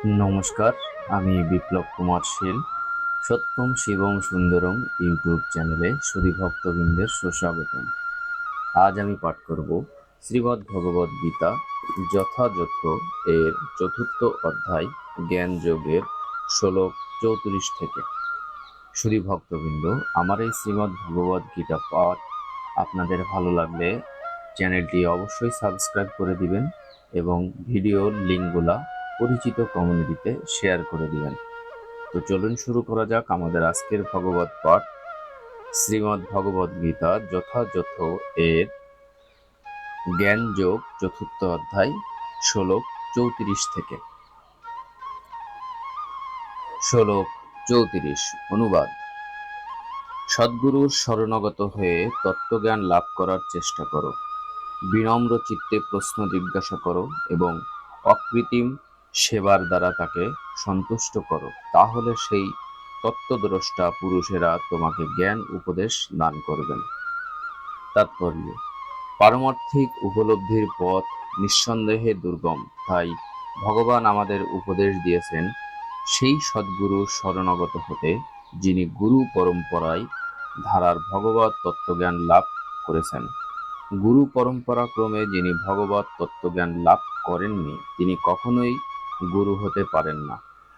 নমস্কার, আমি বিপ্লব কুমার শীল। সত্যম শিবম সুন্দরম ইউটিউব চ্যানেলে সুধী ভক্তবৃন্দের সুস্বাগতম। আজ আমি পাঠ করব শ্রীমদ্ ভগবদ্ গীতা যথাযথ এর চতুর্থ অধ্যায় জ্ঞান যোগের শ্লোক 34 থেকে। সুধী ভক্তবৃন্দ, আমার এই শ্রীমদ্ ভগবদ্ গীতা পাঠ আপনাদের ভালো লাগলে চ্যানেলটি অবশ্যই সাবস্ক্রাইব করে দিবেন এবং ভিডিওর লিঙ্কগুলা পরিচিত কমিউনিটিতে শেয়ার করে দিবেন। তো চলুন শুরু করা যাক আমাদের আজকের ভগবত পাঠ। শ্রীমদ্ ভগবদ্ গীতা যথাযথ এর জ্ঞান যোগ চতুর্থ অধ্যায় শ্লোক 34 থেকে। শ্লোক 34 অনুবাদ। সদ্গুরুর শরণাগত হয়ে তত্ত্বজ্ঞান লাভ করার চেষ্টা করো, বিনম্র চিত্তে প্রশ্ন জিজ্ঞাসা করো এবং অকৃত্রিম সেবার দ্বারা তাকে সন্তুষ্ট করো, তাহলে সেই তত্ত্বদ্রষ্টা পুরুষেরা তোমাকে জ্ঞান উপদেশ দান করবেন। তাৎপর্য: পারমার্থিক উপলব্ধির পথ নিঃসন্দেহে দুর্গম, তাই ভগবান আমাদের উপদেশ দিয়েছেন সেই সদ্গুরুর শরণাগত হতে যিনি গুরু পরম্পরায় ধারার ভগবত তত্ত্বজ্ঞান লাভ করেছেন। গুরু পরম্পরা ক্রমে যিনি ভগবত তত্ত্বজ্ঞান লাভ করেননি তিনি কখনোই গুরু হতে পারেন না।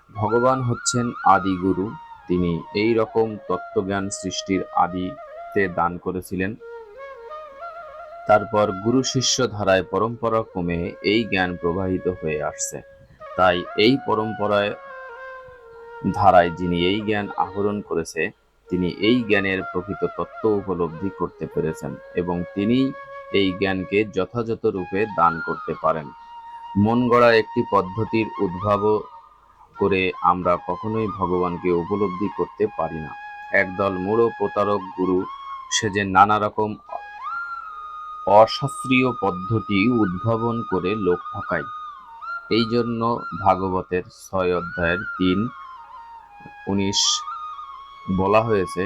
ভগবান হচ্ছেন আদি গুরু। তিনি এই রকম তত্ত্বজ্ঞান সৃষ্টির আদিতে দান করেছিলেন। তারপর গুরু শিষ্য ধারায় পরম্পরা ক্রমে এই জ্ঞান প্রবাহিত হয়ে আসছে। তাই এই পরম্পরায় ধারায় যিনি এই জ্ঞান আহরণ করেছে তিনি এই জ্ঞানের প্রকৃত তত্ত্ব উপলব্ধি করতে পেরেছেন এবং তিনিই এই জ্ঞানকে যথাযথ রূপে দান করতে পারেন। মন গড়া একটি পদ্ধতির উদ্ভাব করে আমরা কখনোই ভগবানকে উপলব্ধি করতে পারি না। একদল মূঢ় প্রতারক গুরু সেজে নানা রকম অশাস্ত্রীয় পদ্ধতি উদ্ভাবন করে লোক ঠকায়। এই জন্য ভাগবতের 6 অধ্যায়ের 3:19 বলা হয়েছে,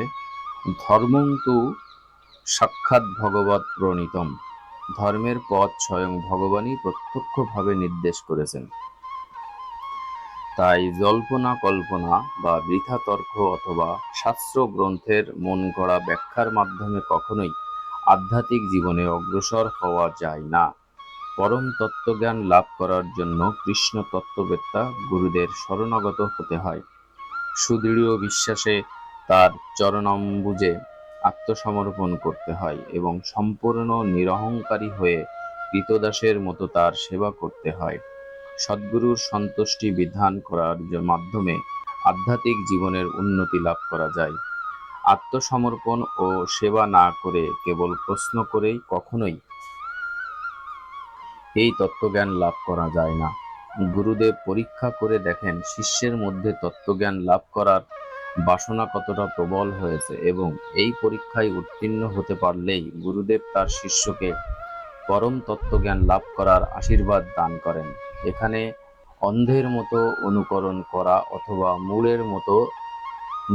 ধর্মং তু সাক্ষাৎ ভগবৎ প্রণীতম। ধর্মের পথ স্বয়ং ভগবানই প্রত্যক্ষভাবে নির্দেশ করেছেন। তাই জল্পনা কল্পনা বা বৃথা তর্ক অথবা শাস্ত্র গ্রন্থের মন গড়া ব্যাখ্যার মাধ্যমে কখনোই আধ্যাত্মিক জীবনে অগ্রসর হওয়া যায় না। পরম তত্ত্বজ্ঞান লাভ করার জন্য কৃষ্ণ তত্ত্ববেত্তা গুরুদের শরণাগত হতে হয়। সুদৃঢ় বিশ্বাসে তার চরণাম্বুজে আত্মসমর্পণ করতে হয় এবং সম্পূর্ণ নিরহংকারী হয়ে ক্রীতদাসের মতো তার সেবা করতে হয়। সদ্গুরুর সন্তুষ্টি বিধান করার মাধ্যমে আধ্যাত্মিক জীবনের উন্নতি লাভ করা যায়। আত্মসমর্পণ ও সেবা না করে কেবল প্রশ্ন করেই কখনোই এই তত্ত্বজ্ঞান লাভ করা যায় না। গুরুদেব পরীক্ষা করে দেখেন শিষ্যের মধ্যে তত্ত্বজ্ঞান লাভ করার বাসনা কতটা প্রবল হয়েছে এবং এই পরীক্ষায় উত্তীর্ণ হতে পারলেই গুরুদেব তার শিষ্যকে পরম তত্ত্বজ্ঞান লাভ করার আশীর্বাদ দান করেন। এখানে অন্ধের মতো অনুকরণ করা অথবা মূঢ়ের মতো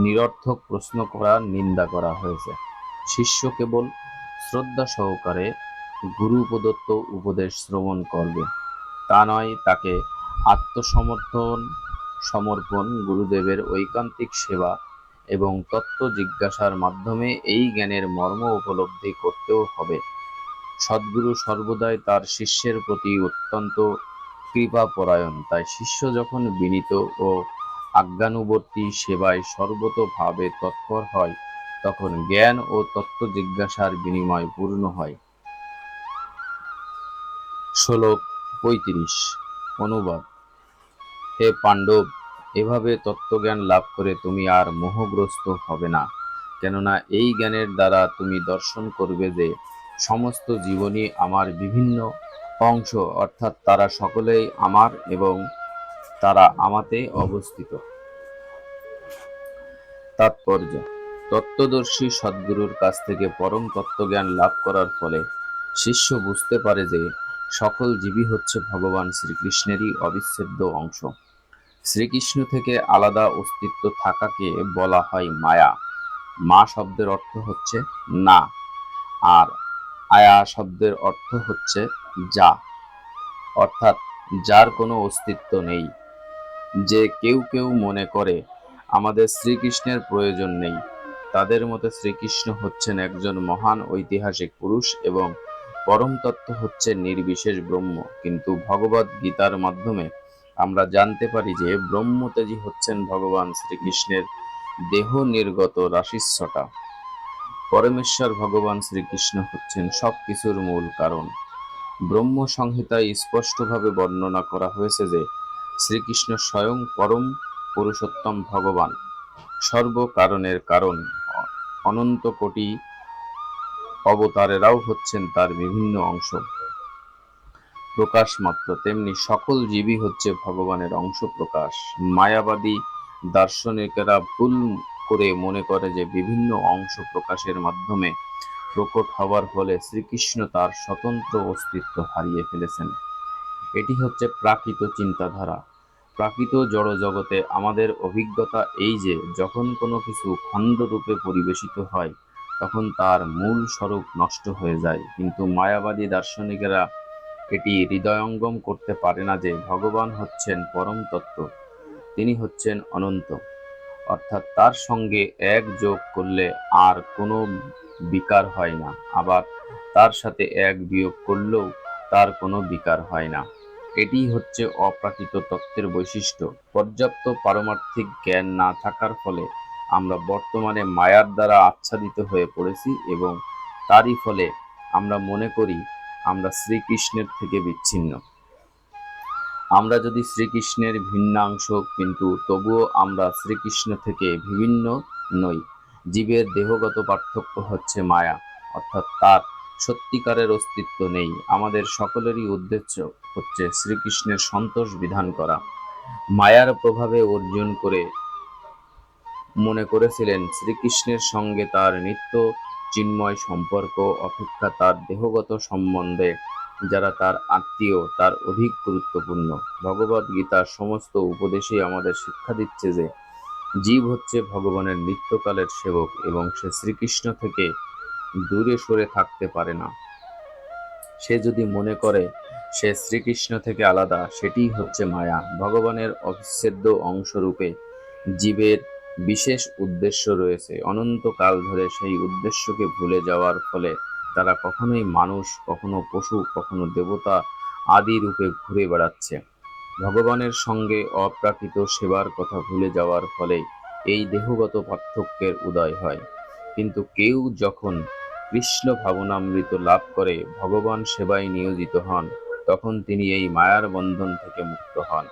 নিরর্থক প্রশ্ন করার নিন্দা করা হয়েছে। শিষ্য কেবল শ্রদ্ধা সহকারে গুরু প্রদত্ত উপদেশ শ্রবণ করবে, তা নয়, তাকে সমর্পণ, গুরুদেবের ঐকান্তিক সেবা এবং তত্ত্ব জিজ্ঞাসার মাধ্যমে এই জ্ঞানের মর্ম উপলব্ধি করতেও হবে। সদ্গুরু সর্বদাই তার শিষ্যের প্রতি অত্যন্ত কৃপাপরায়ণ, তাই শিষ্য যখন বিনীত ও আজ্ঞানুবর্তী সেবায় সর্বতোভাবে তৎপর হয় তখন জ্ঞান ও তত্ত্ব জিজ্ঞাসার বিনিময় পূর্ণ হয়। শ্লোক 35 অনুবাদ। হে পাণ্ডব, এভাবে তত্ত্বজ্ঞান লাভ করে তুমি আর মোহগ্রস্ত হবে না, কেননা এই জ্ঞানের দ্বারা তুমি দর্শন করবে যে সমস্ত জীবনই আমার বিভিন্ন অংশ, অর্থাৎ তারা সকলেই আমার এবং তারা আমাতে অবস্থিত। তাৎপর্য: তত্ত্বদর্শী সদ্গুরুর কাছ থেকে পরম তত্ত্বজ্ঞান লাভ করার ফলে শিষ্য বুঝতে পারে যে সকল জীবই হচ্ছে ভগবান শ্রীকৃষ্ণেরই অবিচ্ছেদ্য অংশ। শ্রীকৃষ্ণ থেকে আলাদা অস্তিত্ব থাকাকে বলা হয় মায়া। মা শব্দের অর্থ হচ্ছে না, আর আয়া শব্দের অর্থ হচ্ছে যা, অর্থাৎ যার কোনো অস্তিত্ব নেই। যে কেউ কেউ মনে করে আমাদের শ্রীকৃষ্ণের প্রয়োজন নেই, তাদের মতে শ্রীকৃষ্ণ হচ্ছেন একজন মহান ঐতিহাসিক পুরুষ এবং পরম তত্ত্ব হচ্ছে নির্বিশেষ ব্রহ্ম। কিন্তু ভগবদ গীতার মাধ্যমে আমরা জানতে পারি যে ব্রহ্মতেজী হচ্ছেন ভগবান শ্রীকৃষ্ণের দেহ নির্গত রাশিস্বটা। পরমেশ্বর ভগবান শ্রীকৃষ্ণ হচ্ছেন সবকিছুর মূল কারণ। ব্রহ্ম সংহিতায় স্পষ্টভাবে বর্ণনা করা হয়েছে যে শ্রীকৃষ্ণ স্বয়ং পরম পুরুষোত্তম ভগবান, সর্বকারণের কারণ। অনন্ত কোটি অবতারেরাও হচ্ছেন তার বিভিন্ন অংশ প্রকাশ মাত্র, তেমনি সকল জীবই হচ্ছে ভগবানের অংশ প্রকাশ। মায়াবাদী দার্শনিকেরা ভুল করে মনে করে যে বিভিন্ন অংশ প্রকাশের মাধ্যমে প্রকট হওয়ার ফলে শ্রীকৃষ্ণ তার স্বতন্ত্র অস্তিত্ব হারিয়ে ফেলেছেন। এটি হচ্ছে প্রাকৃত চিন্তাধারা। প্রাকৃত জড়জগতে আমাদের অভিজ্ঞতা এই যে যখন কোনো কিছু খণ্ডরূপে পরিবেশিত হয় তখন তার মূল স্বরূপ নষ্ট হয়ে যায়, কিন্তু মায়াবাদী দার্শনিকেরা এটি হৃদয়ঙ্গম করতে পারে না যে ভগবান হচ্ছেন পরম তত্ত্ব, তিনি হচ্ছেন অনন্ত, অর্থাৎ তার সঙ্গে এক যোগ করলে আর কোনো বিকার হয় না, আবার তার সাথে এক বিয়োগ করলেও তার কোনো বিকার হয় না। এটিই হচ্ছে অপ্রাকৃত তত্ত্বের বৈশিষ্ট্য। পর্যাপ্ত পারমার্থিক জ্ঞান না থাকার ফলে আমরা বর্তমানে মায়ার দ্বারা আচ্ছাদিত হয়ে পড়েছি এবং তারই ফলে আমরা মনে করি আমরা শ্রীকৃষ্ণের থেকে বিচ্ছিন্ন। আমরা যদি শ্রীকৃষ্ণের ভিন্নাংশ, কিন্তু তবুও আমরা শ্রীকৃষ্ণ থেকে বিভিন্ন নই। জীবের দেহগত পার্থক্য হচ্ছে মায়া, অর্থাৎ তার সত্যিকারের অস্তিত্ব নেই। আমাদের সকলেরই উদ্দেশ্য হচ্ছে শ্রীকৃষ্ণের সন্তোষ বিধান করা। মায়ার প্রভাবে অর্জুন মনে করেছিলেন শ্রীকৃষ্ণের সঙ্গে তার নিত্য চিন্ময় সম্পর্ক অপেক্ষা তার দেহগত সম্বন্ধে যারা তার আত্মীয় তার অধিক গুরুত্বপূর্ণ। ভগবদ গীতার সমস্ত উপদেশই আমাদের শিক্ষা দিচ্ছে যে জীব হচ্ছে ভগবানের নিত্যকালের সেবক এবং সে শ্রীকৃষ্ণ থেকে দূরে সরে থাকতে পারে না। সে যদি মনে করে সে শ্রীকৃষ্ণ থেকে আলাদা, সেটিই হচ্ছে মায়া। ভগবানের অবিচ্ছেদ্য অংশরূপে জীবের বিশেষ উদ্দেশ্য রয়েছে। অনন্তকাল ধরে সেই উদ্দেশ্যকে ভুলে যাওয়ার ফলে তারা কখনোই মানুষ, কখনো পশু, কখনো দেবতা আদি রূপে ঘুরে বেড়াচ্ছে। ভগবানের সঙ্গে অপ্রাকৃত সেবার কথা ভুলে যাওয়ার ফলে এই দেহগত পার্থক্যের উদয় হয়। কিন্তু কেউ যখন কৃষ্ণ ভাবনামৃত লাভ করে ভগবান সেবায় নিয়োজিত হন, তখন তিনি এই মায়ার বন্ধন থেকে মুক্ত হন।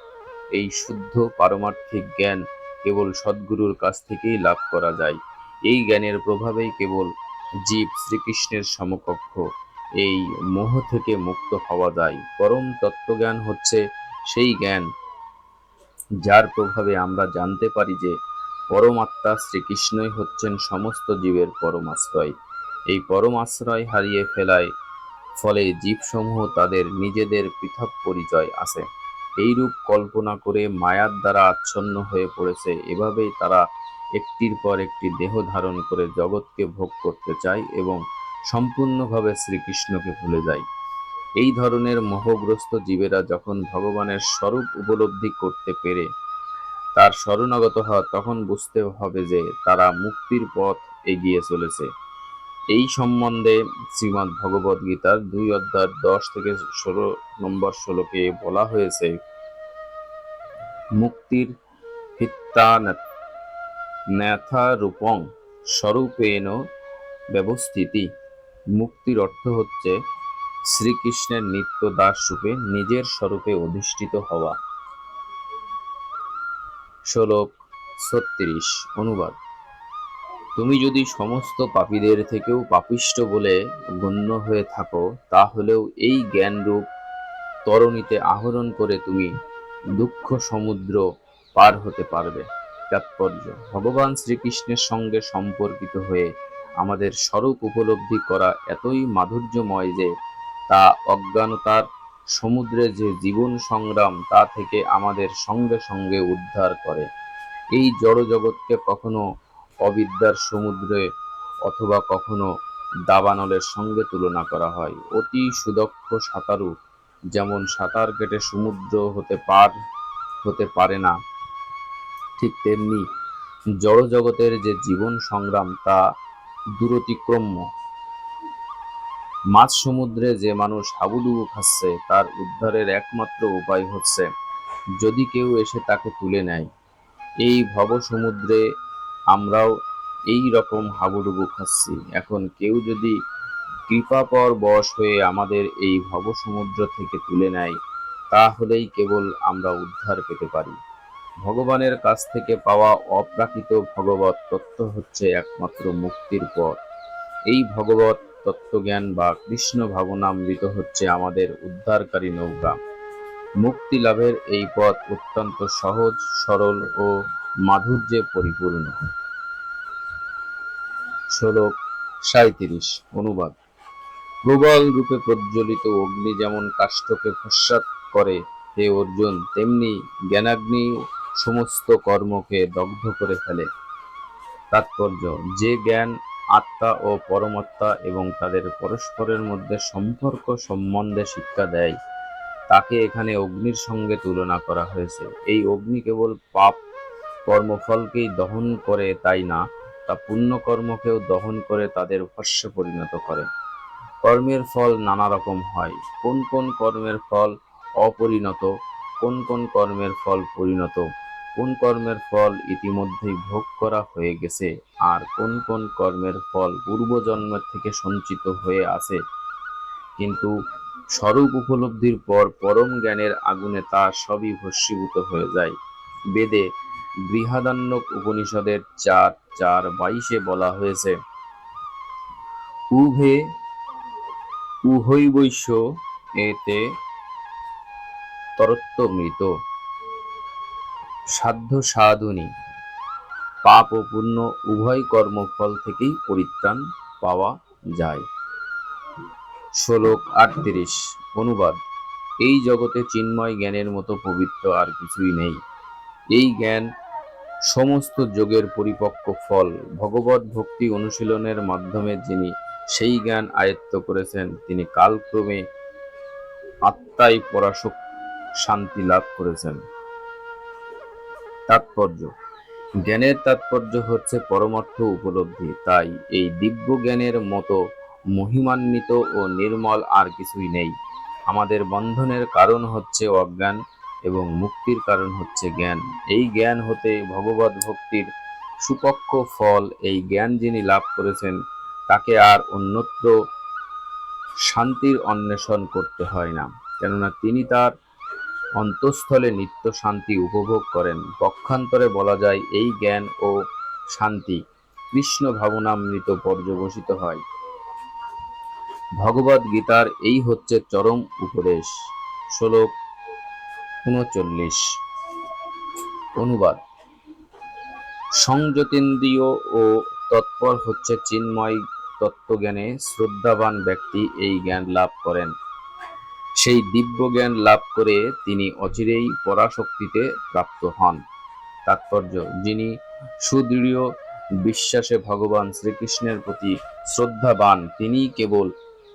এই শুদ্ধ পারমার্থিক জ্ঞান কেবল সদ্গুরুর কাছ থেকেই লাভ করা যায়। এই জ্ঞানের প্রভাবেই কেবল জীব শ্রীকৃষ্ণের সমকক্ষ। এই মোহ থেকে মুক্ত হওয়া যায়। পরম তত্ত্বজ্ঞান হচ্ছে সেই জ্ঞান যার প্রভাবে আমরা জানতে পারি যে পরমাত্মা শ্রীকৃষ্ণই হচ্ছেন সমস্ত জীবের পরম আশ্রয়। এই পরম আশ্রয় হারিয়ে ফেলায় ফলে জীবসমূহ তাদের নিজেদের পৃথক পরিচয় আছে এইরূপ কল্পনা করে মায়ার দ্বারা আচ্ছন্ন হয়ে পড়েছে। এভাবেই তারা একটির পর একটি দেহ ধারণ করে জগৎকে ভোগ করতে চায় এবং সম্পূর্ণভাবে শ্রীকৃষ্ণকে ভুলে যায়। এই ধরনের মোহগ্রস্ত জীবেরা যখন ভগবানের স্বরূপ উপলব্ধি করতে পেরে তার শরণাগত হয়, তখন বুঝতে হবে যে তারা মুক্তির পথ এগিয়ে চলেছে। এই সম্বন্ধে শ্রীমদ্ ভগবদ গীতার 2 অধ্যায় 10 থেকে 16 নম্বর শ্লোকে বলা হয়েছে, মুক্তির হিত্তা ন্যথা রূপং স্বরূপেণ ব্যবস্থিতি। মুক্তির অর্থ হচ্ছে শ্রীকৃষ্ণের নিত্য দাস রূপে নিজের স্বরূপে অধিষ্ঠিত হওয়া। শ্লোক 36 অনুবাদ। তুমি যদি সমস্ত পাপীদের থেকেও পাপিষ্ঠ বলে গণ্য হয়ে থাকো, তাহলেও এই জ্ঞানরূপ তরণীতে আহরণ করে তুমি দুঃখ সমুদ্র পার হতে পারবে। তাৎপর্য: ভগবান শ্রীকৃষ্ণের সঙ্গে সম্পর্কিত হয়ে আমাদের স্বরূপ উপলব্ধি করা এতই মাধুর্যময় যে তা অজ্ঞানতার সমুদ্রে যে জীবন সংগ্রাম তা থেকে আমাদের সঙ্গে সঙ্গে উদ্ধার করে। এই জড় জগৎকে কখনো অবিদ্যার সমুদ্রে অথবা কখনো দাবানলের সঙ্গে তুলনা করা হয়। অতি সুদক্ষ সাঁতারু যেমন সাঁতার কেটে সমুদ্র হতে পার হতে পারে না, ঠিক তেমনি জড় জগতের যে জীবন সংগ্রাম তা দূরতিক্রম্য। মাঝ সমুদ্রে যে মানুষ হাবুডুবু খাচ্ছে তার উদ্ধারের একমাত্র উপায় হচ্ছে যদি কেউ এসে তাকে তুলে নেয়। এই ভব সমুদ্রে আমরাও এই রকম হাবুডুবু খাচ্ছি। এখন কেউ যদি কৃপাপর বশ হয়ে আমাদের এই ভব সমুদ্র থেকে তুলে নেয়, তাহলেই কেবল আমরা উদ্ধার পেতে পারি। ভগবানের কাছ থেকে পাওয়া অপ্রাকৃত ভগবত তত্ত্ব হচ্ছে একমাত্র মুক্তির পথ। এই ভগবত তত্ত্বজ্ঞান বা কৃষ্ণ ভাবনামৃত হচ্ছে আমাদের উদ্ধারকারী নৌকা। মুক্তি লাভের এই পথ অত্যন্ত সহজ, সরল ও মাধুর্যে পরিপূর্ণ। শ্লোক ৩৭। অনুবাদ। প্রবল রূপে প্রজ্বলিত অগ্নি যেমন কাষ্ঠকে ভস্মাত করে হে অর্জুন, তেমনি জ্ঞানাগ্নি সমস্ত কর্মকে দগ্ধ করে ফেলে। তাৎপর্য: যে জ্ঞান আত্মা ও পরমাত্মা এবং তাদের পরস্পরের মধ্যে সম্পর্ক সম্বন্ধে শিক্ষা দেয়, তাকে এখানে অগ্নির সঙ্গে তুলনা করা হয়েছে। এই অগ্নি কেবল পাপ কর্মফলকেই দহন করে তাই না, তা পুণ্যকর্মকেও দহন করে তাদের ভস্মে পরিণত করে। কর্মের ফল নানা রকম হয়। কোন কোন কর্মের ফল অপরিণত, কোন কোন কর্মের ফল পরিণত, কোন কর্মের ফল ইতিমধ্যেই ভোগ করা হয়ে গেছে, আর কোন কোন কর্মের ফল পূর্বজন্মের থেকে সঞ্চিত হয়ে আছে, কিন্তু স্বরূপ উপলব্ধির পর পরম জ্ঞানের আগুনে তা সবই ভস্মীভূত হয়ে যায়। বেদে বৃহদারণ্যক উপনিষদের 4:4-22 বলা হয়েছে, উভে উভৈবৈশ্য এতে তরত্বমৃত। সাধ্য সাধনী পাপ ও পুণ্য উভয় কর্মফল থেকেই পরিত্রাণ পাওয়া যায়। শ্লোক ৩৮। অনুবাদ। এই জগতে চিন্ময় জ্ঞানের মতো পবিত্র আর কিছুই নেই। এই জ্ঞান সমস্ত যোগের পরিপক্ক ফল। ভগবত ভক্তি অনুশীলনের মাধ্যমে যিনি সেই জ্ঞান আয়ত্ত করেছেন, তিনি কালক্রমে আত্মায় পরাশক শান্তি লাভ করেছেন। তাৎপর্য: জ্ঞানের তাৎপর্য হচ্ছে পরমার্থ উপলব্ধি। তাই এই দিব্য জ্ঞানের মতো মহিমান্বিত ও নির্মল আর কিছুই নেই। আমাদের বন্ধনের কারণ হচ্ছে অজ্ঞান এবং মুক্তির কারণ হচ্ছে জ্ঞান। এই জ্ঞান হতে ভগবত ভক্তির সুপক্ষ ফল। এই জ্ঞান যিনি লাভ করেছেন, তাকে আর অন্যত্র শান্তির অন্বেষণ করতে হয় না, কেননা তিনি তার অন্তঃস্থলে নিত্য শান্তি উপভোগ করেন। পক্ষান্তরে বলা যায়, এই জ্ঞান ও শান্তি কৃষ্ণ ভাবনামৃত পর্যবসিত হয়। ভগবদ গীতার এই হচ্ছে চরম উপদেশ। শ্লোক ৩৯। অনুবাদ। সংযতেন্দ্রিয় ও তৎপর হচ্ছে চিন্ময় তত্ত্বজ্ঞানে শ্রদ্ধাবান ব্যক্তি এই জ্ঞান লাভ করেন। সেই দিব্য জ্ঞান লাভ করে তিনি অচিরেই পরাশক্তিতে প্রাপ্ত হন। তাৎপর্য: যিনি সুদৃঢ় বিশ্বাসে ভগবান শ্রীকৃষ্ণের প্রতি শ্রদ্ধাবান, তিনিই কেবল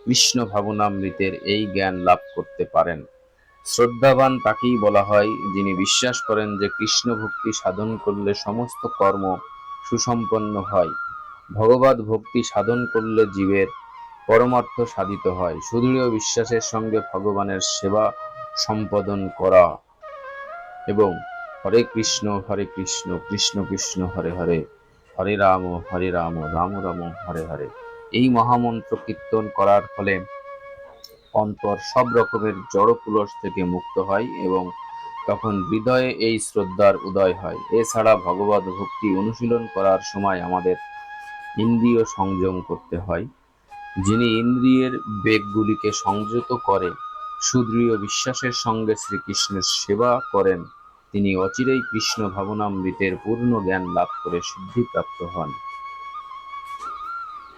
কৃষ্ণ ভাবনামৃতের এই জ্ঞান লাভ করতে পারেন। শ্রদ্ধাবান তাকেই বলা হয় যিনি বিশ্বাস করেন যে কৃষ্ণ ভক্তি সাধন করলে সমস্ত কর্ম সুসম্পন্ন হয়। ভগবত ভক্তি সাধন করলে জীবের পরমার্থ সাধিত হয়। সুদৃঢ় বিশ্বাসের সঙ্গে ভগবানের সেবা সম্পাদন করা এবং হরে কৃষ্ণ কৃষ্ণ কৃষ্ণ হরে হরে, হরে রাম রাম রাম হরে হরে, এই মহামন্ত্র কীর্তন করার ফলে অন্তর সব রকমের জড় পুলস থেকে মুক্ত হয় এবং তখন হৃদয়ে এই শ্রদ্ধার উদয় হয়। এছাড়া ভগবত ভক্তি অনুশীলন করার সময় আমাদের ইন্দ্রিয় সংযম করতে হয়। যিনি ইন্দ্রিয়ের বেগগুলিকে সংযত করে সুদৃঢ় বিশ্বাসের সঙ্গে শ্রীকৃষ্ণের সেবা করেন, তিনি অচিরেই কৃষ্ণ ভাবনামৃতের পূর্ণ জ্ঞান লাভ করে সিদ্ধিপ্রাপ্ত হন।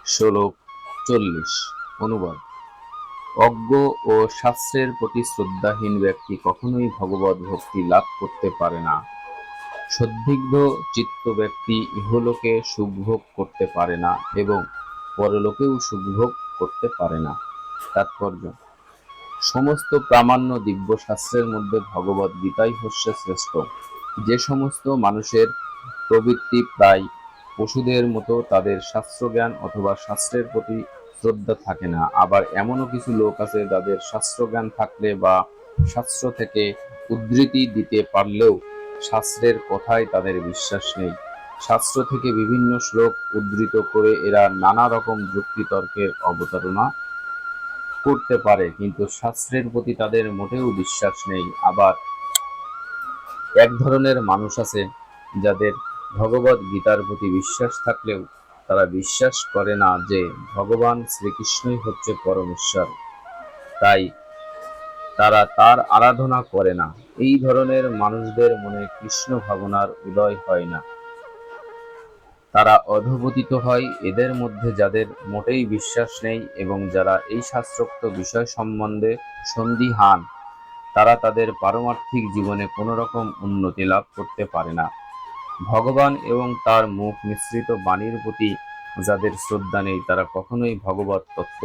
শ্লোক ৪০। অনুবাদ। অজ্ঞ ও শাস্ত্রের প্রতি শ্রদ্ধাহীন ব্যক্তি কখনোই ভগবত ভক্তি লাভ করতে পারে না। সন্দিগ্ধ চিত্ত ব্যক্তি ইহলোকে সুখভোগ করতে পারে না এবং পরলোকেও সুখভোগ করতে পারে না। তাৎপর্য: সমস্ত প্রামাণ্য দিব্য শাস্ত্রের মধ্যে ভগবত গীতাই হচ্ছে শ্রেষ্ঠ। যে সমস্ত মানুষের প্রবৃত্তি প্রায় পশুদের মতো, তাদের শাস্ত্রজ্ঞান অথবা শাস্ত্রের প্রতি শ্রদ্ধা থাকে না। আবার এমনও কিছু লোক আছে যাদের শাস্ত্রজ্ঞান থাকলে বা শাস্ত্র থেকে উদ্ধৃতি দিতে পারলেও শাস্ত্রের কথায় তাদের বিশ্বাস নেই। শাস্ত্র থেকে বিভিন্ন শ্লোক উদ্ধৃত করে এরা নানা রকম যুক্তিতর্কের অবতারণা করতে পারে, কিন্তু শাস্ত্রের প্রতি তাদের মোটেও বিশ্বাস নেই। আবার এক ধরনের মানুষ আছে যাদের ভগবদ গীতার প্রতি বিশ্বাস থাকলেও তারা বিশ্বাস করে না যে ভগবান শ্রীকৃষ্ণই হচ্ছে পরমেশ্বর, তাই তারা তার আরাধনা করে না। এই ধরনের মানুষদের মনে কৃষ্ণ ভাবনার উদয় হয় না, তারা অধঃপতিত হয়। এদের মধ্যে যাদের মোটেই বিশ্বাস নেই এবং যারা এই শাস্ত্রোক্ত বিষয় সম্বন্ধে সন্দিহান, তারা তাদের পারমার্থিক জীবনে কোনো রকম উন্নতি লাভ করতে পারে না। ভগবান এবং তার মুখ নিঃসৃত বাণীর প্রতি যাদের শ্রদ্ধা নেই, তারা কখনোই ভগবত তত্ত্ব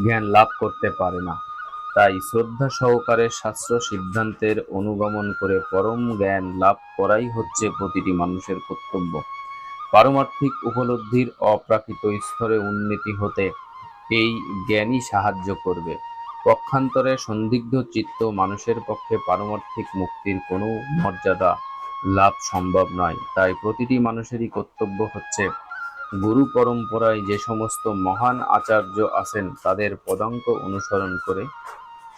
জ্ঞান লাভ করতে পারে না। তাই শ্রদ্ধা সহকারে শাস্ত্র সিদ্ধান্তের অনুগমন করে পরম জ্ঞান লাভ করাই হচ্ছে প্রতিটি মানুষের কর্তব্য। পারমার্থিক উপলব্ধির অপ্রাকৃত স্তরে উন্নতি হতে এই জ্ঞানই সাহায্য করবে। পক্ষান্তরে সন্দিগ্ধ চিত্ত মানুষের পক্ষে পারমার্থিক মুক্তির কোনো মর্যাদা লাভ সম্ভব নয়। তাই প্রতিটি মানুষেরই কর্তব্য হচ্ছে গুরু পরম্পরায় যে সমস্ত মহান আচার্য আছেন তাদের পদাঙ্ক অনুসরণ করে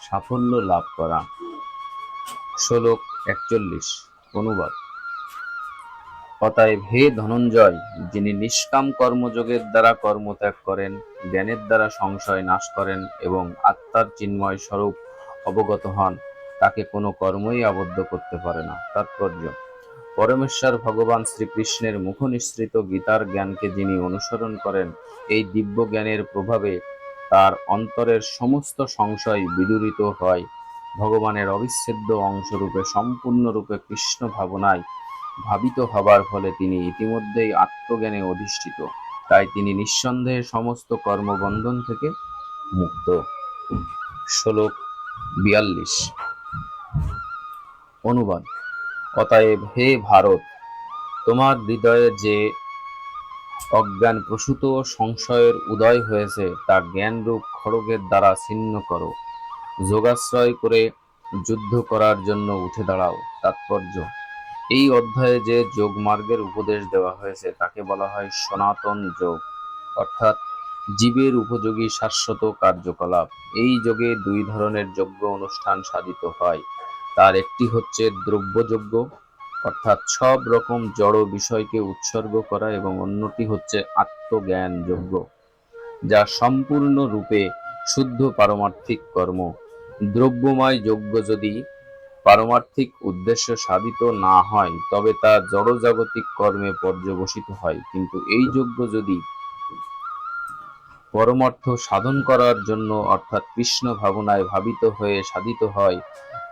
সাফল্য লাভ করা। শ্লোক 41 অনুবাদ। অতএব হে ধনঞ্জয়, যিনি নিষ্কাম কর্মযোগের দ্বারা কর্মত্যাগ করেন, জ্ঞানের দ্বারা সংশয় নাশ করেন এবং আত্মার চিন্ময় স্বরূপ অবগত হন, তাকে কোনো কর্মই আবদ্ধ করতে পারে না। তাৎপর্য: পরমেশ্বর ভগবান শ্রীকৃষ্ণের মুখনিঃসৃত গীতার জ্ঞানকে যিনি অনুসরণ করেন, এই দিব্য জ্ঞানের প্রভাবে তার অন্তরের সমস্ত সংশয় বিদূরিত হয়। ভগবানের অবিচ্ছেদ্য অংশরূপে সম্পূর্ণরূপে কৃষ্ণ ভাবনায় ভাবিত হবার ফলে তিনি ইতিমধ্যেই আত্মজ্ঞানে অধিষ্ঠিত। তাই তিনি নিঃসন্দেহে সমস্ত কর্মবন্ধন থেকে মুক্ত। শ্লোক 42 অনুবাদ। অতএব হে ভারত, তোমার হৃদয়ে যে অজ্ঞান প্রসূত সংশয়ের উদয় হয়েছে তা জ্ঞানরূপ খড়গের দ্বারা ছিন্ন করো। যোগাশ্রয় করে যুদ্ধ করার জন্য উঠে দাঁড়াও। তাৎপর্য: এই অধ্যায়ে যে যোগ মার্গের উপদেশ দেওয়া হয়েছে তাকে বলা হয় সনাতন যোগ, অর্থাৎ জীবের উপযোগী শাশ্বত কার্যকলাপ। এই যোগে দুই ধরনের যজ্ঞ অনুষ্ঠান সাধিত হয়। তার একটি হচ্ছে দ্রব্যযজ্ঞ, অর্থাৎ সব রকম জড় বিষয়কে উৎসর্গ করা, এবং অন্যটি হচ্ছে আত্মজ্ঞান যজ্ঞ, যা সম্পূর্ণ রূপে শুদ্ধ পারমার্থিক কর্ম। দ্রব্যময় যজ্ঞ যদি পারমার্থিক উদ্দেশ্য সাধিত না হয় তবে তা জড়জাগতিক কর্মে পর্যবসিত হয়, কিন্তু এই যজ্ঞ যদি পরমার্থ সাধন করার জন্য অর্থাৎ কৃষ্ণ ভাবনায় ভাবিত হয়ে সাধিত হয়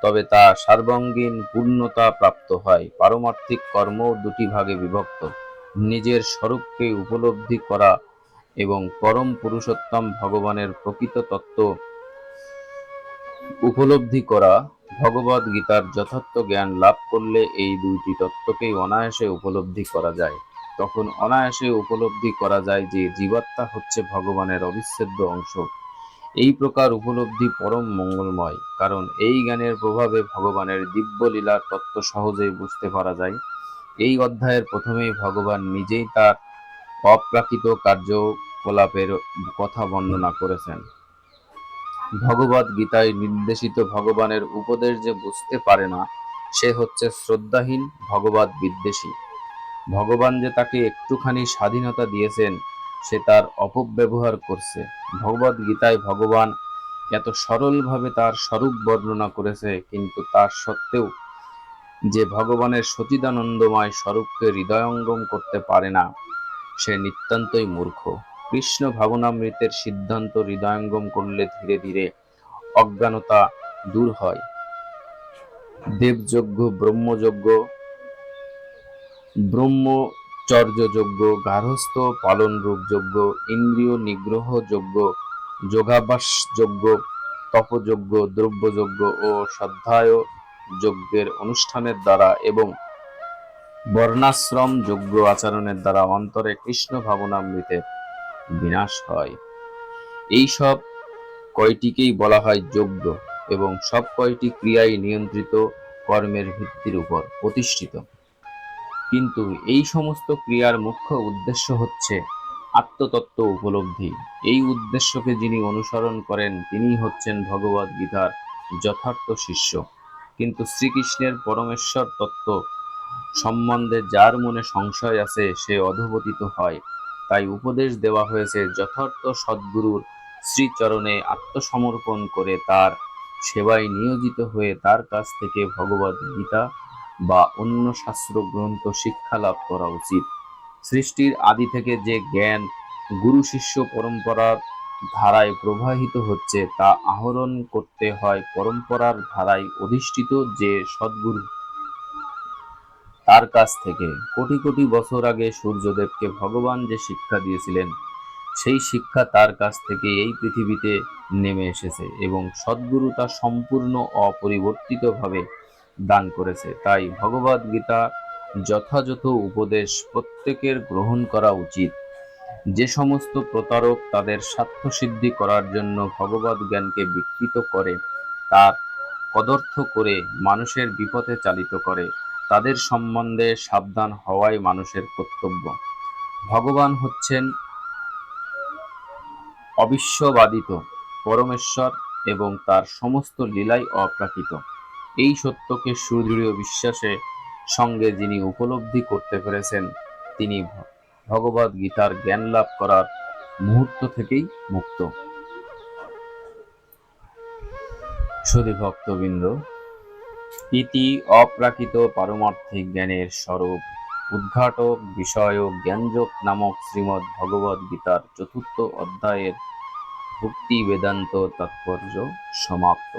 তবে তা সার্বাঙ্গীন পূর্ণতা প্রাপ্ত হয়। পারমার্থিক কর্ম দুটি ভাগে বিভক্ত: নিজের স্বরূপকে উপলব্ধি করা এবং পরম পুরুষোত্তম ভগবানের প্রকৃত তত্ত্ব উপলব্ধি করা। ভগবদ গীতার যথার্থ জ্ঞান লাভ করলে এই দুইটি তত্ত্বকেই অনায়াসে উপলব্ধি করা যায়। তখন অনায়াসে উপলব্ধি করা যায় যে জীবাত্মা হচ্ছে ভগবানের অবিচ্ছেদ্য অংশ। এই প্রকার উপলব্ধি পরম মঙ্গলময়, কারণ এই জ্ঞানের প্রভাবে ভগবানের দিব্য লীলার তত্ত্ব সহজেই বুঝতে পারা যায়। এই অধ্যায়ের প্রথমেই ভগবান নিজেই তার অপ্রাকৃত কার্যকলাপের কথা বর্ণনা করেছেন। ভগবদ গীতায় নির্দেশিত ভগবানের উপদেশ যে বুঝতে পারে না, সে হচ্ছে শ্রদ্ধাহীন, ভগবদ বিদ্বেষী। ভগবান যে তাকে একটুখানি স্বাধীনতা দিয়েছেন, সে তার অপব্যবহার করছে। ভগবদ গীতায় ভগবান এত সরলভাবে তার স্বরূপ বর্ণনা করেছে, কিন্তু তার সত্ত্বেও যে ভগবানের সচিদানন্দময় স্বরূপকে হৃদয়ঙ্গম করতে পারে না, সে নিতান্তই মূর্খ। কৃষ্ণ ভাবনামৃতের সিদ্ধান্ত হৃদয়ঙ্গম করলে ধীরে ধীরে অজ্ঞানতা দূর হয়। দেবযজ্ঞ, ব্রহ্মযজ্ঞ, ব্রহ্মচর্যযজ্ঞ, গার্হস্থ্য পালনরূপ যজ্ঞ, ইন্দ্রিয় নিগ্রহ যজ্ঞ, যোগাভ্যাস যজ্ঞ, তপযজ্ঞ, দ্রব্যযজ্ঞ ও স্বাধ্যায় যজ্ঞের অনুষ্ঠানের দ্বারা এবং বর্ণাশ্রম যজ্ঞ আচরণের দ্বারা অন্তরে কৃষ্ণ ভাবনামৃতের বিনাশ হয়। এই সব কয়টিকেই বলা হয় যজ্ঞ, এবং সব কয়টি ক্রিয়াই নিয়ন্ত্রিত কর্মের ভিত্তির উপর প্রতিষ্ঠিত। কিন্তু এই সমস্ত ক্রিয়ার মুখ্য উদ্দেশ্য হচ্ছে আত্মতত্ত্ব উপলব্ধি। এই উদ্দেশ্যকে যিনি অনুসরণ করেন তিনিই হচ্ছেন ভগবদ গীতার যথার্থ শিষ্য। কিন্তু শ্রীকৃষ্ণের পরমেশ্বর তত্ত্ব সম্বন্ধে যার মনে সংশয় আছে সে অধঃপতিত হয়। তাই উপদেশ দেওয়া হয়েছে যথার্থ সদ্গুরুর শ্রীচরণে আত্মসমর্পণ করে তার সেবায় নিয়োজিত হয়ে তার কাছ থেকে ভগবদ গীতা বা অন্য শাস্ত্র গ্রন্থ শিক্ষা লাভ করা উচিত। সৃষ্টির আদি থেকে যে জ্ঞান গুরু শিষ্য পরম্পরার ধারায় প্রবাহিত হচ্ছে তা আহরণ করতে হয় পরম্পরার ধারায় অধিষ্ঠিত যে সদ্গুরু, তার কাছ থেকে। কোটি কোটি বছর আগে সূর্যদেবকে ভগবান যে শিক্ষা দিয়েছিলেন সেই শিক্ষা তার কাছ থেকে এই পৃথিবীতে নেমে এসেছে এবং সদ্গুরু তা সম্পূর্ণ অপরিবর্তিতভাবে দান করেছে। তাই ভগবদ গীতা যথাযথ উপদেশ প্রত্যেকের গ্রহণ করা উচিত। যে সমস্ত প্রতারক তাদের স্বার্থসিদ্ধি করার জন্য ভগবদ জ্ঞানকে বিকৃত করে, তার কদর্থ করে মানুষের বিপথে চালিত করে, তাদের সম্বন্ধে সাবধান হওয়াই মানুষের কর্তব্য। ভগবান হচ্ছেন অবিশ্ববাদিত পরমেশ্বর এবং তার সমস্ত লীলাই অপ্রাকৃত। এই সত্যকে সুদৃঢ় বিশ্বাসের সঙ্গে যিনি উপলব্ধি করতে পেরেছেন তিনি ভগবদ গীতার জ্ঞান লাভ করার মুহূর্ত থেকেই মুক্ত। সুধী ভক্তবৃন্দ, ইতি অপ্রাকৃত পারমার্থিক জ্ঞানের স্বরূপ উদ্ঘাটক বিষয়ক জ্ঞানযোগ নামক শ্রীমদ্ ভগবদ গীতার ৪র্থ অধ্যায়ের ভক্তি বেদান্ত তাৎপর্য সমাপ্ত।